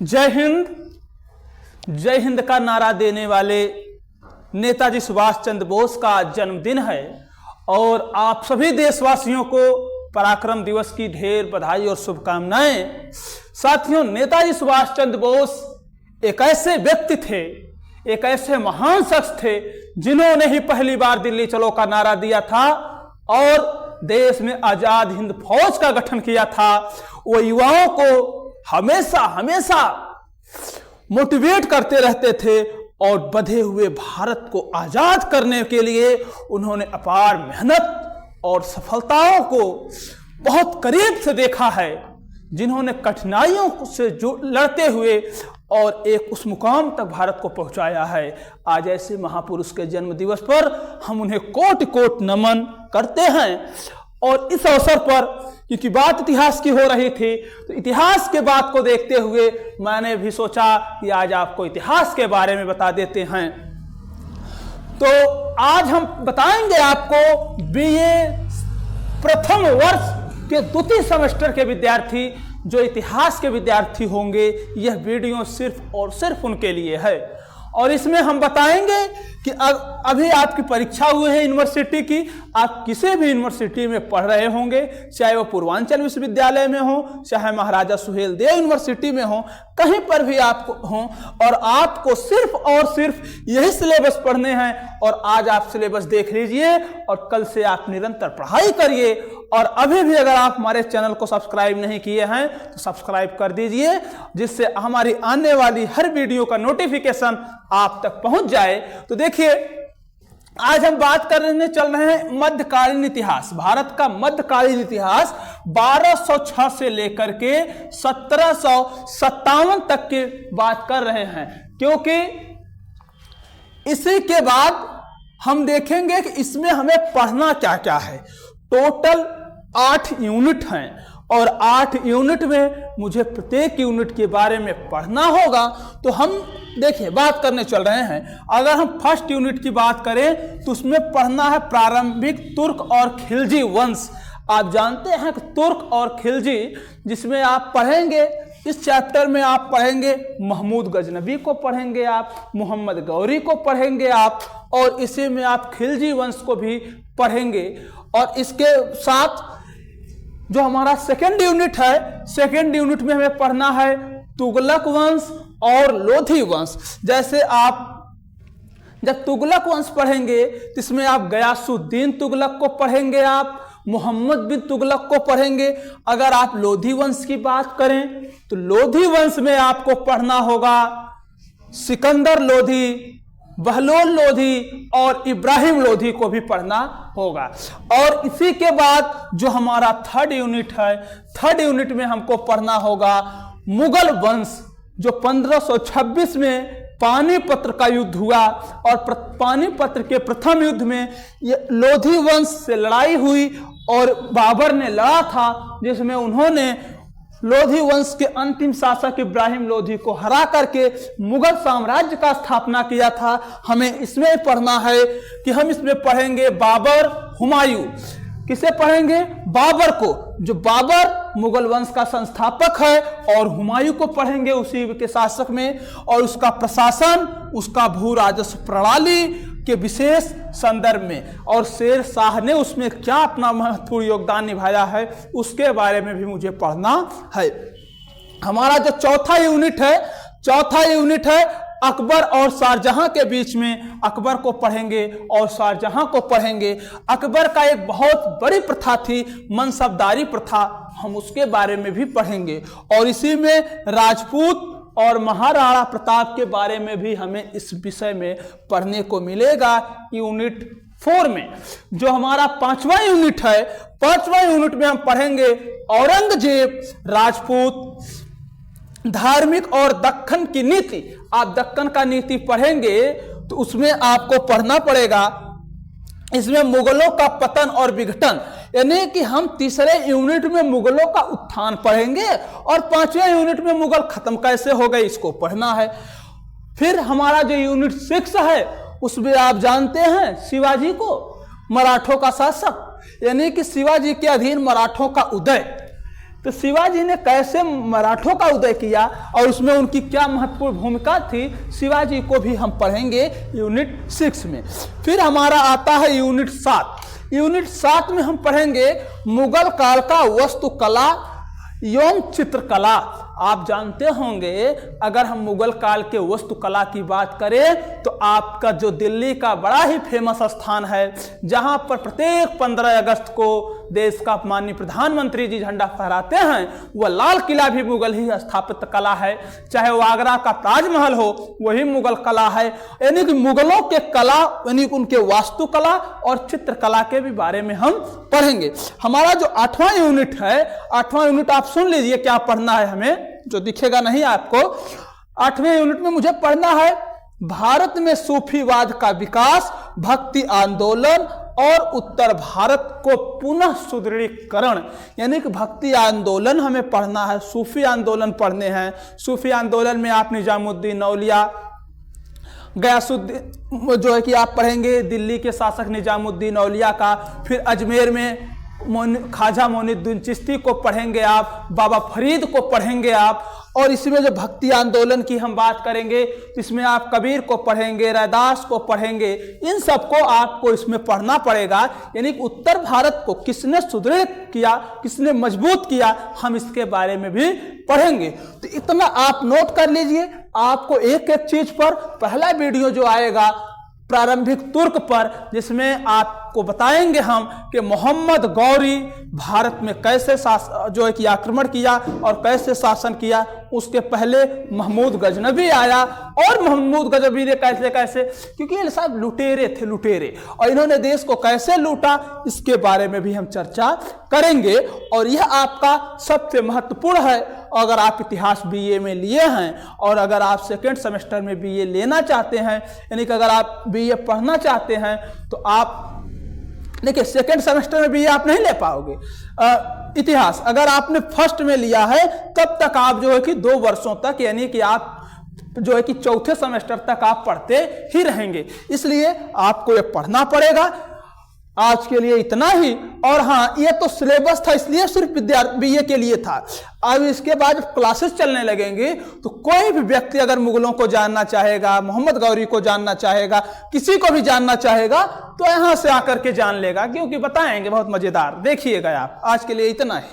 जय हिंद। जय हिंद का नारा देने वाले नेताजी सुभाष चंद्र बोस का जन्मदिन है और आप सभी देशवासियों को पराक्रम दिवस की ढेर बधाई और शुभकामनाएं। साथियों, नेताजी सुभाष चंद्र बोस एक ऐसे व्यक्ति थे, एक ऐसे महान शख्स थे जिन्होंने ही पहली बार दिल्ली चलो का नारा दिया था और देश में आजाद हिंद फौज का गठन किया था। वो युवाओं को हमेशा मोटिवेट करते रहते थे और बंधे हुए भारत को आजाद करने के लिए उन्होंने अपार मेहनत और सफलताओं को बहुत करीब से देखा है, जिन्होंने कठिनाइयों से लड़ते हुए और एक उस मुकाम तक भारत को पहुंचाया है। आज ऐसे महापुरुष के जन्म दिवस पर हम उन्हें कोटि कोटि नमन करते हैं। और इस अवसर पर क्योंकि बात इतिहास की हो रही थी, तो इतिहास के बात को देखते हुए मैंने भी सोचा कि आज आपको इतिहास के बारे में बता देते हैं। तो आज हम बताएंगे आपको बीए प्रथम वर्ष के द्वितीय सेमेस्टर के विद्यार्थी जो इतिहास के विद्यार्थी होंगे, यह वीडियो सिर्फ और सिर्फ उनके लिए है। और इसमें हम बताएंगे कि अभी आपकी परीक्षा हुई है यूनिवर्सिटी की, आप किसी भी यूनिवर्सिटी में पढ़ रहे होंगे, चाहे वो पूर्वांचल विश्वविद्यालय में हो, चाहे महाराजा सुहेलदेव यूनिवर्सिटी में हो, कहीं पर भी आपको हो, और आपको सिर्फ और सिर्फ यही सिलेबस पढ़ने हैं। और आज आप सिलेबस देख लीजिए और कल से आप निरंतर पढ़ाई करिए। और अभी भी अगर आप हमारे चैनल को सब्सक्राइब नहीं किए हैं तो सब्सक्राइब कर दीजिए, जिससे हमारी आने वाली हर वीडियो का नोटिफिकेशन आप तक पहुंच जाए। तो देखिए, आज हम बात करने चल रहे हैं मध्यकालीन इतिहास, भारत का मध्यकालीन इतिहास 1206 से लेकर के 1757 तक की बात कर रहे हैं, क्योंकि इसी के बाद हम देखेंगे कि इसमें हमें पढ़ना क्या क्या है। टोटल 8 यूनिट हैं और 8 यूनिट में मुझे प्रत्येक यूनिट के बारे में पढ़ना होगा। तो हम देखिए बात करने चल रहे हैं। अगर हम फर्स्ट यूनिट की बात करें तो उसमें पढ़ना है प्रारंभिक तुर्क और खिलजी वंश। आप जानते हैं कि तुर्क और खिलजी, जिसमें आप पढ़ेंगे इस चैप्टर में, आप पढ़ेंगे महमूद गजनबी को पढ़ेंगे, आप मोहम्मद गौरी को पढ़ेंगे आप, और इसी में आप खिलजी वंश को भी पढ़ेंगे। और इसके साथ जो हमारा सेकेंड यूनिट है, सेकेंड यूनिट में हमें पढ़ना है तुगलक वंश और लोधी वंश। जैसे आप जब तुगलक वंश पढ़ेंगे तो इसमें आप गयासुद्दीन तुगलक को पढ़ेंगे, आप मोहम्मद बिन तुगलक को पढ़ेंगे। अगर आप लोधी वंश की बात करें तो लोधी वंश में आपको पढ़ना होगा सिकंदर लोधी, बहलोल लोधी और इब्राहिम लोधी को भी पढ़ना होगा। और इसी के बाद जो हमारा थर्ड यूनिट है, थर्ड यूनिट में हमको पढ़ना होगा मुगल वंश, जो 1526 में पानीपत का युद्ध हुआ। और पानीपत के प्रथम युद्ध में ये लोधी वंश से लड़ाई हुई और बाबर ने लड़ा था, जिसमें उन्होंने लोधी वंश के अंतिम शासक इब्राहिम लोधी को हरा करके मुगल साम्राज्य का स्थापना किया था। हमें इसमें पढ़ना है कि हम इसमें पढ़ेंगे बाबर, हुमायूं। किसे पढ़ेंगे? बाबर को, जो बाबर मुगल वंश का संस्थापक है, और हुमायूं को पढ़ेंगे उसी के शासक में, और उसका प्रशासन, उसका भू राजस्व प्रणाली के विशेष संदर्भ में, और शेर शाह ने उसमें क्या अपना महत्वपूर्ण योगदान निभाया है उसके बारे में भी मुझे पढ़ना है। हमारा जो चौथा यूनिट है, चौथा यूनिट है अकबर और शाहजहां के बीच में। अकबर को पढ़ेंगे और शाहजहां को पढ़ेंगे। अकबर का एक बहुत बड़ी प्रथा थी, मनसबदारी प्रथा, हम उसके बारे में भी पढ़ेंगे। और इसी में राजपूत और महाराणा प्रताप के बारे में भी हमें इस विषय में पढ़ने को मिलेगा यूनिट 4 में। जो हमारा 5वां यूनिट है, 5वां यूनिट में हम पढ़ेंगे औरंगजेब, राजपूत, धार्मिक और दक्कन की नीति। आप दक्कन का नीति पढ़ेंगे तो उसमें आपको पढ़ना पड़ेगा इसमें मुगलों का पतन और विघटन, यानी कि हम तीसरे यूनिट में मुगलों का उत्थान पढ़ेंगे और 5वें यूनिट में मुगल खत्म कैसे हो गए इसको पढ़ना है। फिर हमारा जो यूनिट 6 है उसमें आप जानते हैं शिवाजी को, मराठों का शासक, यानी कि शिवाजी के अधीन मराठों का उदय। तो शिवाजी ने कैसे मराठों का उदय किया और उसमें उनकी क्या महत्वपूर्ण भूमिका थी, शिवाजी को भी हम पढ़ेंगे यूनिट 6 में। फिर हमारा आता है यूनिट 7। यूनिट 7 में हम पढ़ेंगे मुगल काल का वास्तुकला एवं चित्रकला। आप जानते होंगे अगर हम मुगल काल के वास्तुकला की बात करें तो आपका जो दिल्ली का बड़ा ही फेमस स्थान है, जहां पर प्रत्येक 15 अगस्त को देश का माननीय प्रधानमंत्री जी झंडा फहराते हैं, वह लाल किला भी मुगल ही स्थापित कला है। चाहे वो आगरा का ताजमहल हो, वही मुगल कला है। यानी कि मुगलों के कला यानी उनके वास्तुकला और चित्रकला के भी बारे में हम पढ़ेंगे। हमारा जो 8वां यूनिट है, 8वां यूनिट आप सुन लीजिए क्या पढ़ना है हमें, जो दिखेगा नहीं आपको। 8वें यूनिट में मुझे पढ़ना है भारत में सूफीवाद का विकास, भक्ति आंदोलन और उत्तर भारत को पुनः सुदृढ़ीकरण। यानी कि भक्ति आंदोलन हमें पढ़ना है, सूफी आंदोलन पढ़ने हैं। सूफी आंदोलन में आप निजामुद्दीन औलिया, गयासुद्दीन जो है कि आप पढ़ेंगे दिल्ली के शासक निजामुद्दीन औलिया का। फिर अजमेर में ख्वाजा मोइनुद्दीन चिश्ती को पढ़ेंगे आप, बाबा फरीद को पढ़ेंगे आप। और इसमें जो भक्ति आंदोलन की हम बात करेंगे तो इसमें आप कबीर को पढ़ेंगे, रैदास को पढ़ेंगे। इन सबको आपको इसमें पढ़ना पड़ेगा। यानी कि उत्तर भारत को किसने सुदृढ़ किया, किसने मजबूत किया, हम इसके बारे में भी पढ़ेंगे। तो इतना आप नोट कर लीजिए। आपको एक एक चीज पर पहला वीडियो जो आएगा प्रारंभिक तुर्क पर, जिसमें आपको बताएंगे हम कि मोहम्मद गौरी भारत में कैसे जो है कि आक्रमण किया और कैसे शासन किया। उसके पहले महमूद गजनबी आया, और महमूद गजनबी ने कैसे कैसे, क्योंकि ये सब लुटेरे थे, लुटेरे, और इन्होंने देश को कैसे लूटा, इसके बारे में भी हम चर्चा करेंगे। और यह आपका सबसे महत्वपूर्ण है। अगर आप इतिहास बीए में लिए हैं और अगर आप सेकेंड सेमेस्टर में बीए लेना चाहते हैं, यानी कि अगर आप बीए पढ़ना चाहते हैं तो आप देखिए सेकेंड सेमेस्टर में बीए आप नहीं ले पाओगे। इतिहास अगर आपने फर्स्ट में लिया है तब तक आप जो है कि 2 वर्षों तक, यानी कि आप जो है कि चौथे सेमेस्टर तक आप पढ़ते ही रहेंगे। इसलिए आपको ये पढ़ना पड़ेगा। आज के लिए इतना ही। और हाँ, ये तो सिलेबस था, इसलिए सिर्फ विद्यार्थी बीए के लिए था। अब इसके बाद क्लासेस चलने लगेंगे तो कोई भी व्यक्ति अगर मुगलों को जानना चाहेगा, मोहम्मद गौरी को जानना चाहेगा, किसी को भी जानना चाहेगा तो यहां से आकर के जान लेगा, क्योंकि बताएंगे बहुत मजेदार। देखिएगा आप। आज के लिए इतना ही।